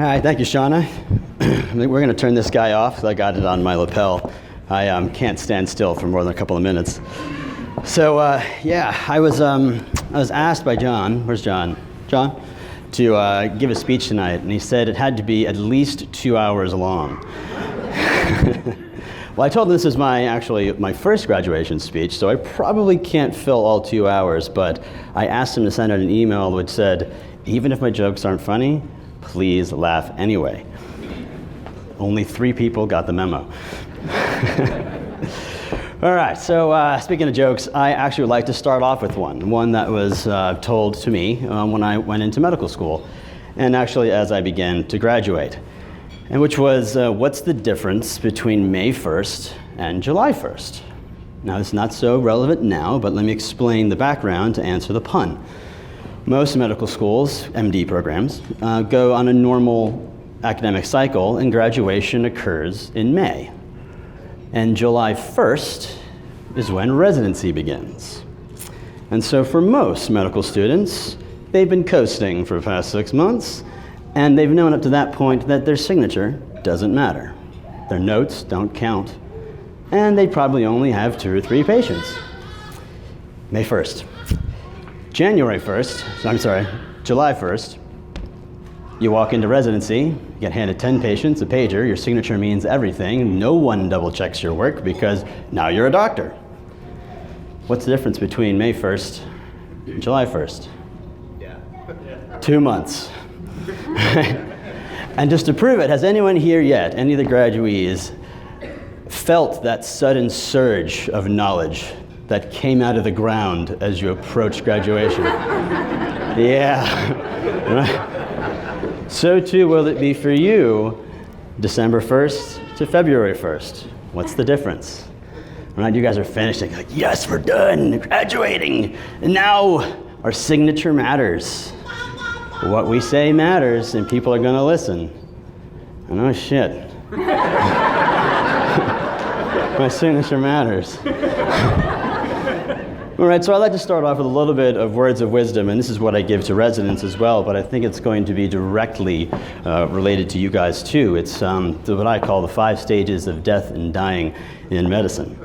Hi, thank you, Shauna. We're going to turn this guy off because I got it on my lapel. I can't stand still for more than a couple of minutes. So I was asked by John. Where's John? John, to give a speech tonight, and he said it had to be at least 2 hours long. Well, I told him this is my first graduation speech, so I probably can't fill all 2 hours, but I asked him to send out an email which said, even if my jokes aren't funny, please laugh anyway. Only 3 people got the memo. All right, so speaking of jokes, I actually would like to start off with one that was told to me when I went into medical school, and actually as I began to graduate, and which was, what's the difference between May 1st and July 1st? Now, it's not so relevant now, but let me explain the background to answer the pun. Most medical schools, MD programs, go on a normal academic cycle, and graduation occurs in May. And July 1st is when residency begins. And so for most medical students, they've been coasting for the past 6 months, and they've known up to that point that their signature doesn't matter. Their notes don't count, and they probably only have 2 or 3 patients. May 1st. July 1st, you walk into residency, you get handed 10 patients, a pager, your signature means everything, no one double checks your work because now you're a doctor. What's the difference between May 1st and July 1st? 2 months. And just to prove it, has anyone here yet, any of the graduees, felt that sudden surge of knowledge that came out of the ground as you approached graduation? Yeah. Right. So too will it be for you, December 1st to February 1st. What's the difference? Right, you guys are finishing, like, yes, we're done, graduating, and now our signature matters. What we say matters, and people are going to listen. And oh shit. My signature matters. All right, so I'd like to start off with a little bit of words of wisdom, and this is what I give to residents as well, but I think it's going to be directly related to you guys too. It's what I call the 5 stages of death and dying in medicine.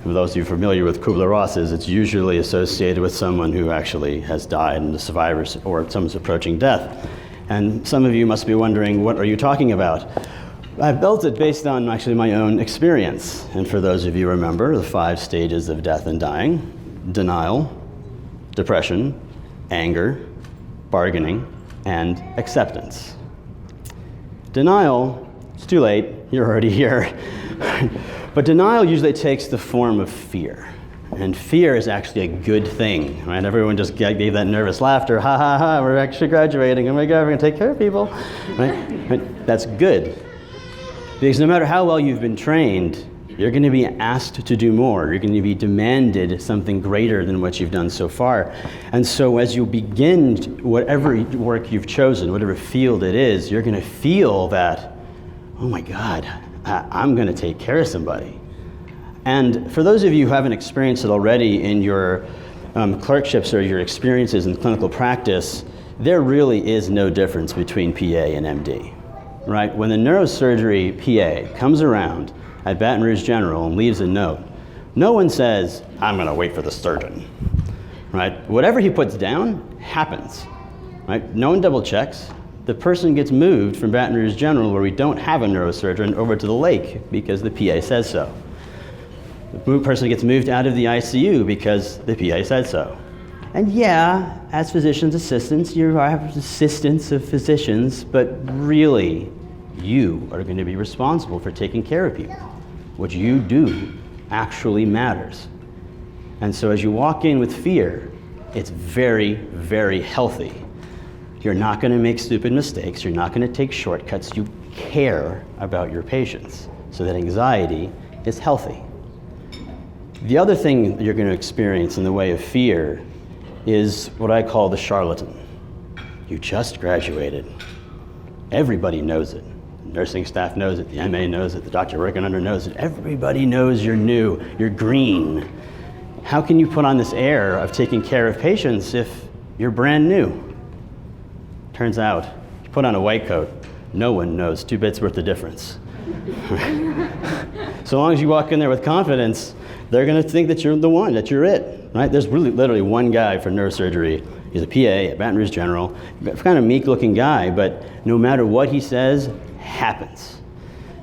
For those of you familiar with Kubler-Ross's, it's usually associated with someone who actually has died and the survivors, or someone's approaching death. And some of you must be wondering, what are you talking about? I've built it based on actually my own experience. And for those of you who remember, the 5 stages of death and dying: denial, depression, anger, bargaining, and acceptance. Denial, it's too late, you're already here. But denial usually takes the form of fear. And fear is actually a good thing, right? Everyone just gave that nervous laughter, ha ha ha, we're actually graduating, oh my God, we're gonna take care of people, right? That's good. Because no matter how well you've been trained, you're gonna be asked to do more. You're gonna be demanded something greater than what you've done so far. And so as you begin whatever work you've chosen, whatever field it is, you're gonna feel that, oh my God, I'm going to take care of somebody. And for those of you who haven't experienced it already in your clerkships or your experiences in clinical practice, there really is no difference between PA and MD, right? When the neurosurgery PA comes around at Baton Rouge General and leaves a note, no one says, I'm going to wait for the surgeon, right? Whatever he puts down happens, right? No one double checks. The person gets moved from Baton Rouge General, where we don't have a neurosurgeon, over to the lake because the PA says so. The person gets moved out of the ICU because the PA said so. And yeah, as physician's assistants, you have assistants of physicians, but really, you are going to be responsible for taking care of people. What you do actually matters. And so as you walk in with fear, it's very, very healthy. You're not going to make stupid mistakes. You're not going to take shortcuts. You care about your patients. So that anxiety is healthy. The other thing that you're going to experience in the way of fear is what I call the charlatan. You just graduated. Everybody knows it. The nursing staff knows it. The MA knows it. The doctor working under knows it. Everybody knows you're new. You're green. How can you put on this air of taking care of patients if you're brand new? Turns out, you put on a white coat, No one knows 2 bits worth of difference. So long as you walk in there with confidence, they're going to think that you're the one, that you're it, right? There's really literally one guy for neurosurgery. He's a PA at Baton Rouge General, kind of meek-looking guy, but no matter what he says, happens.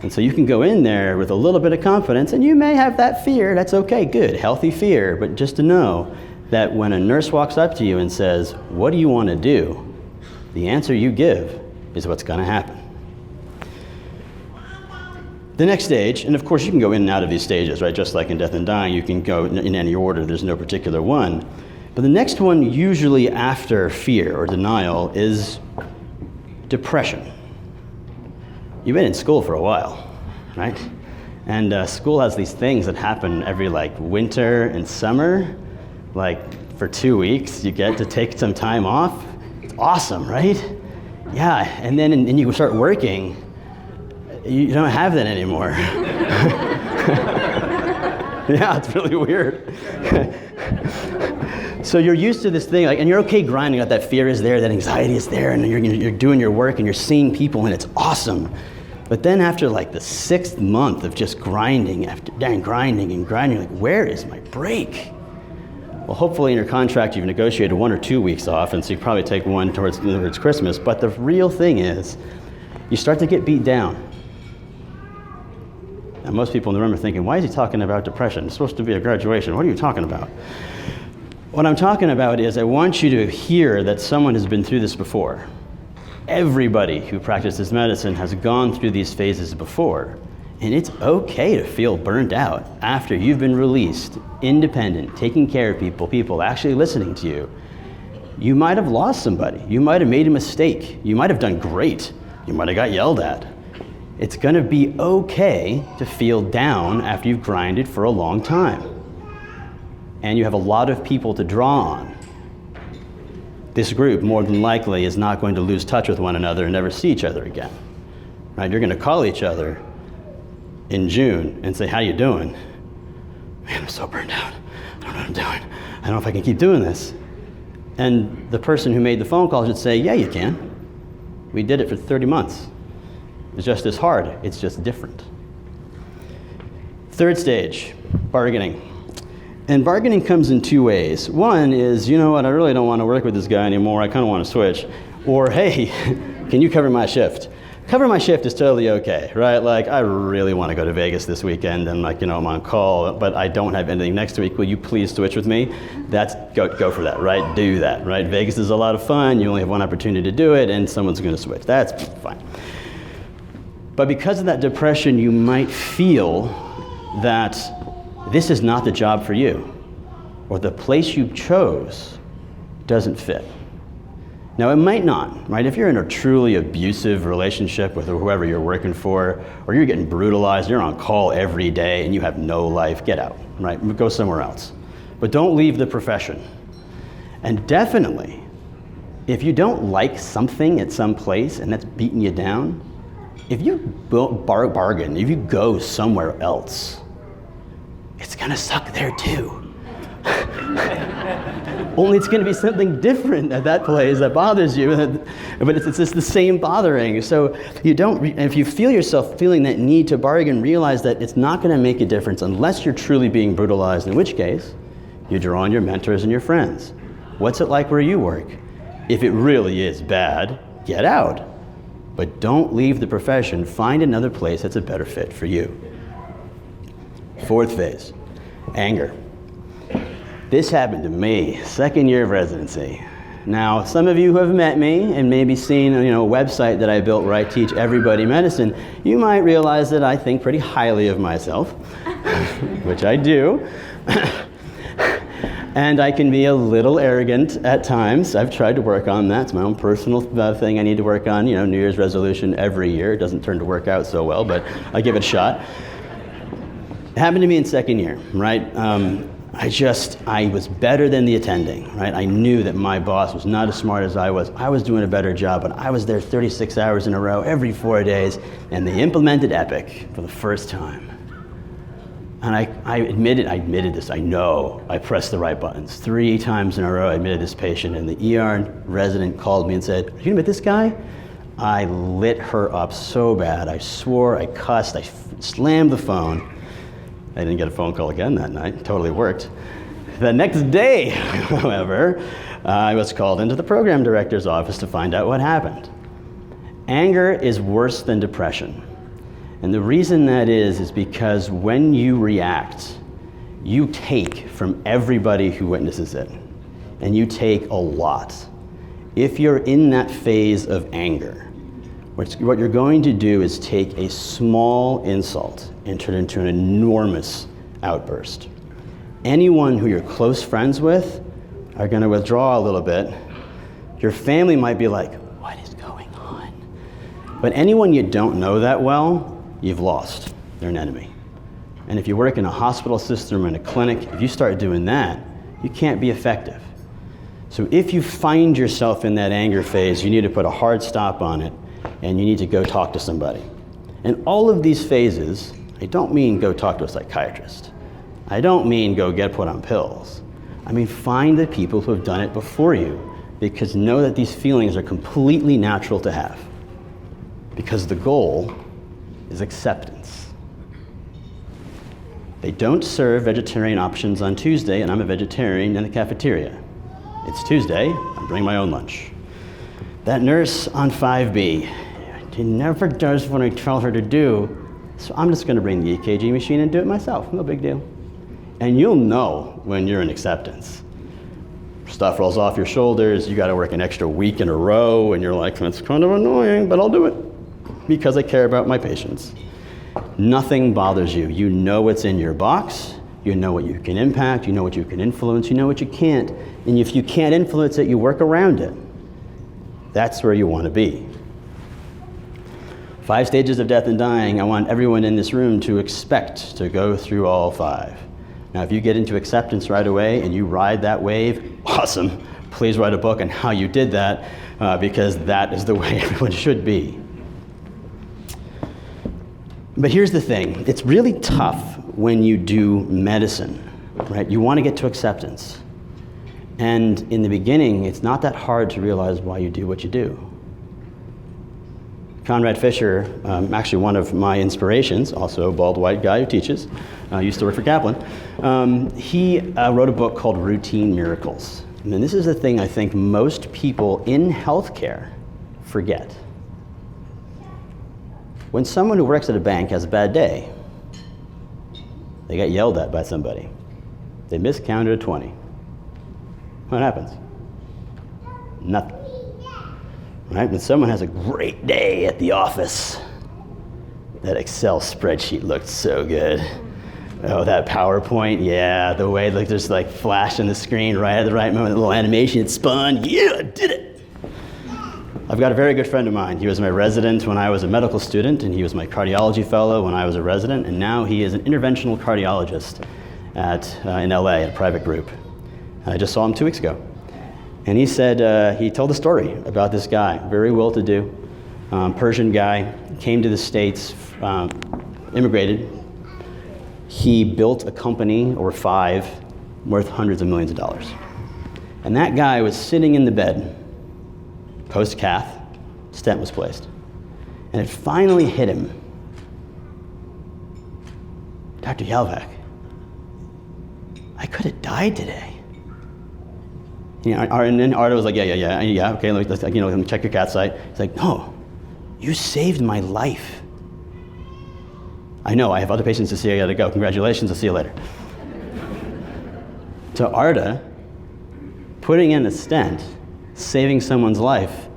And so you can go in there with a little bit of confidence, and you may have that fear. That's okay, good, healthy fear, but just to know that when a nurse walks up to you and says, what do you want to do? The answer you give is what's going to happen. The next stage, and of course you can go in and out of these stages, right? Just like in death and dying, you can go in any order. There's no particular one. But the next one, usually after fear or denial, is depression. You've been in school for a while, right? And school has these things that happen every winter and summer. For 2 weeks, you get to take some time off. It's awesome, right? Yeah, and then and you start working. You don't have that anymore. Yeah, it's really weird. So you're used to this thing, and you're okay grinding out. That fear is there, that anxiety is there, and you're doing your work, and you're seeing people, and it's awesome. But then after the 6th month of just grinding, where is my break? Well, hopefully in your contract you've negotiated 1 or 2 weeks off, and so you probably take one towards Christmas. But the real thing is, you start to get beat down. And most people in the room are thinking, why is he talking about depression? It's supposed to be a graduation. What are you talking about? What I'm talking about is I want you to hear that someone has been through this before. Everybody who practices medicine has gone through these phases before. And it's okay to feel burned out after you've been released, independent, taking care of people actually listening to you. You might have lost somebody. You might have made a mistake. You might have done great. You might have got yelled at. It's going to be okay to feel down after you've grinded for a long time. And you have a lot of people to draw on. This group, more than likely, is not going to lose touch with one another and never see each other again. Right? You're going to call each other in June and say, how you doing? Man, I'm so burned out. I don't know what I'm doing. I don't know if I can keep doing this. And the person who made the phone call should say, yeah, you can. We did it for 30 months. It's just as hard, it's just different. 3rd stage, bargaining. And bargaining comes in 2 ways. One is, you know what, I really don't want to work with this guy anymore, I kind of want to switch. Or, hey, can you cover my shift? Cover my shift is totally okay, right? I really want to go to Vegas this weekend and I'm on call, but I don't have anything next week. Will you please switch with me? Go for that, right? Do that, right? Vegas is a lot of fun. You only have one opportunity to do it and someone's going to switch. That's fine. But because of that depression, you might feel that this is not the job for you, or the place you chose doesn't fit. Now, it might not, right? If you're in a truly abusive relationship with whoever you're working for, or you're getting brutalized, you're on call every day, and you have no life, get out, right? Go somewhere else. But don't leave the profession. And definitely, if you don't like something at some place and that's beating you down, if you bargain, if you go somewhere else, it's gonna suck there too. Only it's gonna be something different at that place that bothers you, but it's just the same bothering. So if you feel yourself feeling that need to bargain, realize that it's not gonna make a difference unless you're truly being brutalized, in which case, you draw on your mentors and your friends. What's it like where you work? If it really is bad, get out. But don't leave the profession. Find another place that's a better fit for you. 4th phase, anger. This happened to me, 2nd year of residency. Now, some of you who have met me and maybe seen a website that I built where I teach everybody medicine, you might realize that I think pretty highly of myself, which I do. And I can be a little arrogant at times. I've tried to work on that. It's my own personal thing I need to work on. New Year's resolution every year. It doesn't turn to work out so well, but I give it a shot. It happened to me in 2nd year, right? I was better than the attending, right? I knew that my boss was not as smart as I was. I was doing a better job, but I was there 36 hours in a row every 4 days, and they implemented Epic for the first time. And I admitted this, I know I pressed the right buttons. 3 times in a row I admitted this patient, and the ER resident called me and said, "Are you gonna admit this guy?" I lit her up so bad. I swore, I cussed, I slammed the phone. I didn't get a phone call again that night. It totally worked. The next day, however, I was called into the program director's office to find out what happened. Anger is worse than depression. And the reason that is because when you react, you take from everybody who witnesses it. And you take a lot. If you're in that phase of anger, what you're going to do is take a small insult and turn it into an enormous outburst. Anyone who you're close friends with are going to withdraw a little bit. Your family might be like, what is going on? But anyone you don't know that well, you've lost. They're an enemy. And if you work in a hospital system or in a clinic, if you start doing that, you can't be effective. So if you find yourself in that anger phase, you need to put a hard stop on it, and you need to go talk to somebody. And all of these phases, I don't mean go talk to a psychiatrist. I don't mean go get put on pills. I mean find the people who have done it before you, because know that these feelings are completely natural to have. Because the goal is acceptance. They don't serve vegetarian options on Tuesday, and I'm a vegetarian in the cafeteria. It's Tuesday, I bring my own lunch. That nurse on 5B, she never does what I tell her to do, so I'm just gonna bring the EKG machine and do it myself, no big deal. And you'll know when you're in acceptance. Stuff rolls off your shoulders, you gotta work an extra week in a row, and you're like, it's kind of annoying, but I'll do it because I care about my patients. Nothing bothers you. You know what's in your box, you know what you can impact, you know what you can influence, you know what you can't. And if you can't influence it, you work around it. That's where you want to be. 5 stages of death and dying, I want everyone in this room to expect to go through all 5. Now, if you get into acceptance right away and you ride that wave, awesome. Please write a book on how you did that, because that is the way everyone should be. But here's the thing. It's really tough when you do medicine, right? You want to get to acceptance. And in the beginning, it's not that hard to realize why you do what you do. Conrad Fisher, actually one of my inspirations, also a bald white guy who teaches, used to work for Kaplan, he wrote a book called Routine Miracles. And this is the thing I think most people in healthcare forget. When someone who works at a bank has a bad day, they got yelled at by somebody. They miscounted a 20. What happens? Nothing. Right? When someone has a great day at the office, that Excel spreadsheet looked so good. Oh, that PowerPoint, yeah, the way it just like flashed on the screen right at the right moment, the little animation, it spun, yeah, I did it. I've got a very good friend of mine. He was my resident when I was a medical student, and he was my cardiology fellow when I was a resident, and now he is an interventional cardiologist in LA at a private group. I just saw him 2 weeks ago. And he said, he told a story about this guy, very well-to-do, Persian guy, came to the States, immigrated. He built a company, or 5, worth hundreds of millions of dollars. And that guy was sitting in the bed, post-cath, stent was placed. And it finally hit him. Dr. Yelvac, I could have died today. You know, and then Arda was like, yeah, okay, let me check your cath site. He's like, no, you saved my life. I know, I have other patients to see, I gotta go. Congratulations, I'll see you later. To Arda, putting in a stent, saving someone's life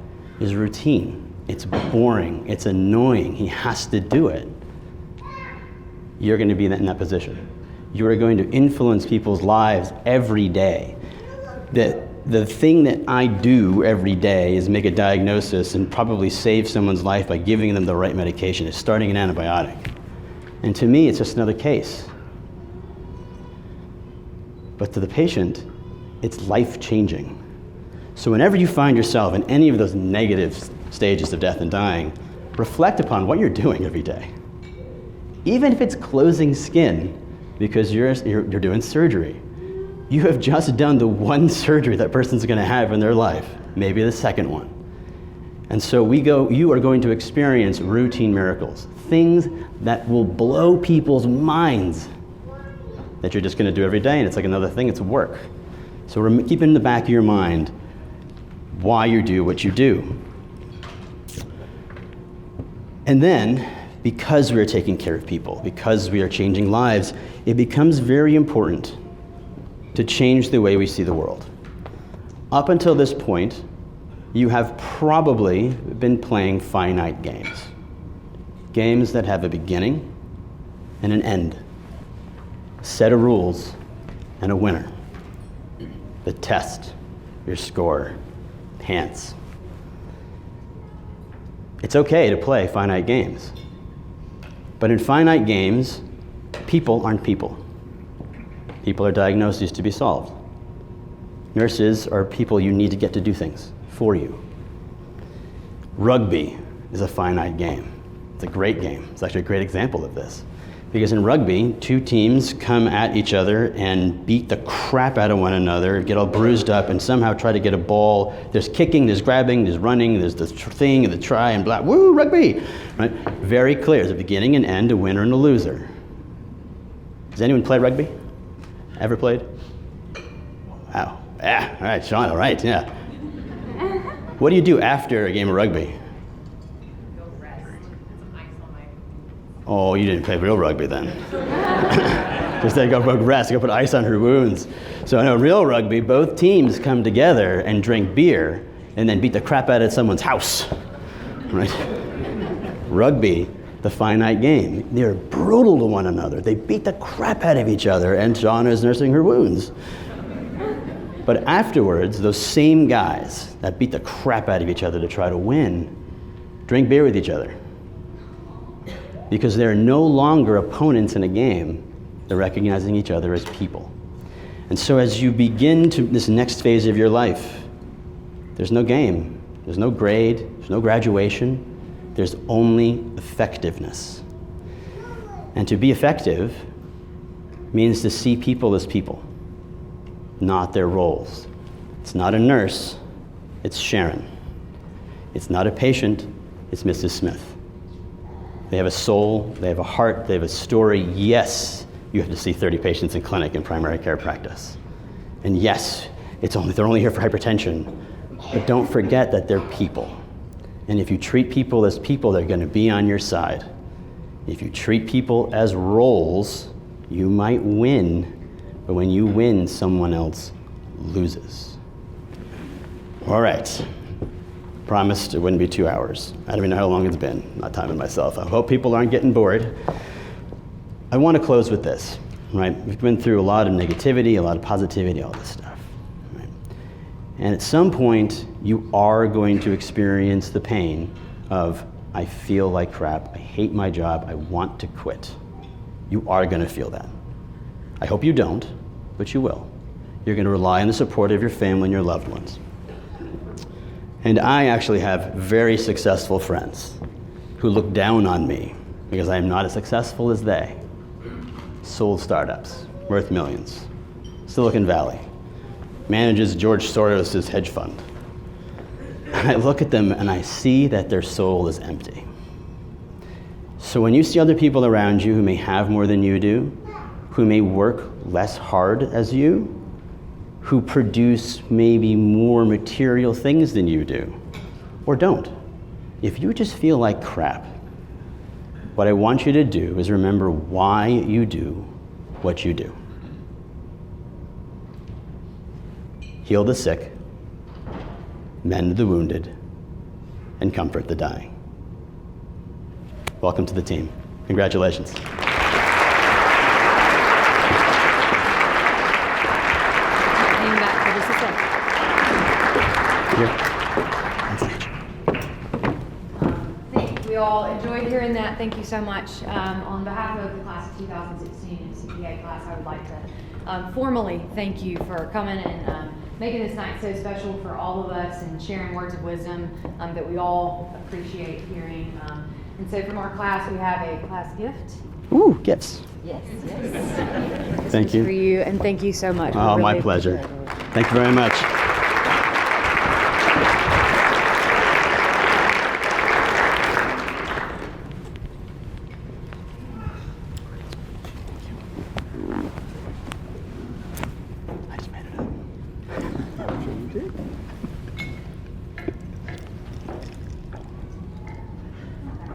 is routine. It's boring, it's annoying, he has to do it. You're gonna be in that position. You are going to influence people's lives every day. The thing that I do every day is make a diagnosis and probably save someone's life by giving them the right medication. It's starting an antibiotic. And to me, it's just another case. But to the patient, it's life-changing. So whenever you find yourself in any of those negative stages of death and dying, reflect upon what you're doing every day. Even if it's closing skin, because you're doing surgery. You have just done the one surgery that person's gonna have in their life, maybe the second one. And so you are going to experience routine miracles, things that will blow people's minds that you're just going to do every day, and it's like another thing, it's work. So keep in the back of your mind why you do what you do. And then, because we are taking care of people, because we are changing lives, it becomes very important to change the way we see the world. Up until this point, you have probably been playing finite games. Games that have a beginning and an end. A set of rules and a winner. The test, your score, pants. It's okay to play finite games. But in finite games, people aren't people. People are diagnoses to be solved. Nurses are people you need to get to do things for you. Rugby is a finite game. It's a great game. It's actually a great example of this. Because in rugby, two teams come at each other and beat the crap out of one another, get all bruised up, and somehow try to get a ball. There's kicking, there's grabbing, there's running, there's the thing and the try and blah, woo, rugby! Right? Very clear. There's a beginning and end, a winner and a loser. Does anyone play rugby? Ever played? Wow. Yeah, all right, Sean, all right, yeah. What do you do after a game of rugby? Oh, you didn't play real rugby then. Just they go rest, go put ice on her wounds. So in a real rugby, both teams come together and drink beer and then beat the crap out of someone's house, right? Rugby, the finite game. They're brutal to one another. They beat the crap out of each other, and Shauna is nursing her wounds. But afterwards, those same guys that beat the crap out of each other to try to win, drink beer with each other. Because they're no longer opponents in a game, they're recognizing each other as people. And so as you begin to this next phase of your life, there's no game, there's no grade, there's no graduation, there's only effectiveness. And to be effective means to see people as people, not their roles. It's not a nurse, it's Sharon. It's not a patient, it's Mrs. Smith. They have a soul, they have a heart, they have a story. Yes, you have to see 30 patients in clinic in primary care practice. And yes, they're only here for hypertension. But don't forget that they're people. And if you treat people as people, they're going to be on your side. If you treat people as roles, you might win, but when you win, someone else loses. All right. Promised it wouldn't be 2 hours. I don't even know how long it's been. I'm not timing myself. I hope people aren't getting bored. I want to close with this, right? We've been through a lot of negativity, a lot of positivity, all this stuff, right? And at some point, you are going to experience the pain of, I feel like crap, I hate my job, I want to quit. You are going to feel that. I hope you don't, but you will. You're going to rely on the support of your family and your loved ones. And I actually have very successful friends who look down on me because I am not as successful as they. Sold startups, worth millions. Silicon Valley, manages George Soros' hedge fund. I look at them and I see that their soul is empty. So when you see other people around you who may have more than you do, who may work less hard as you, who produce maybe more material things than you do, or don't. If you just feel like crap, what I want you to do is remember why you do what you do. Heal the sick, mend the wounded, and comfort the dying. Welcome to the team. Congratulations. We all enjoyed hearing that. Thank you so much. On behalf of the class of 2016 and CPA class, I would like to formally thank you for coming and making this night so special for all of us and sharing words of wisdom that we all appreciate hearing. And so from our class, we have a class gift. Ooh, gifts. Yes. Thank you. For you, and thank you so much. Oh, my pleasure. Thank you very much. Good.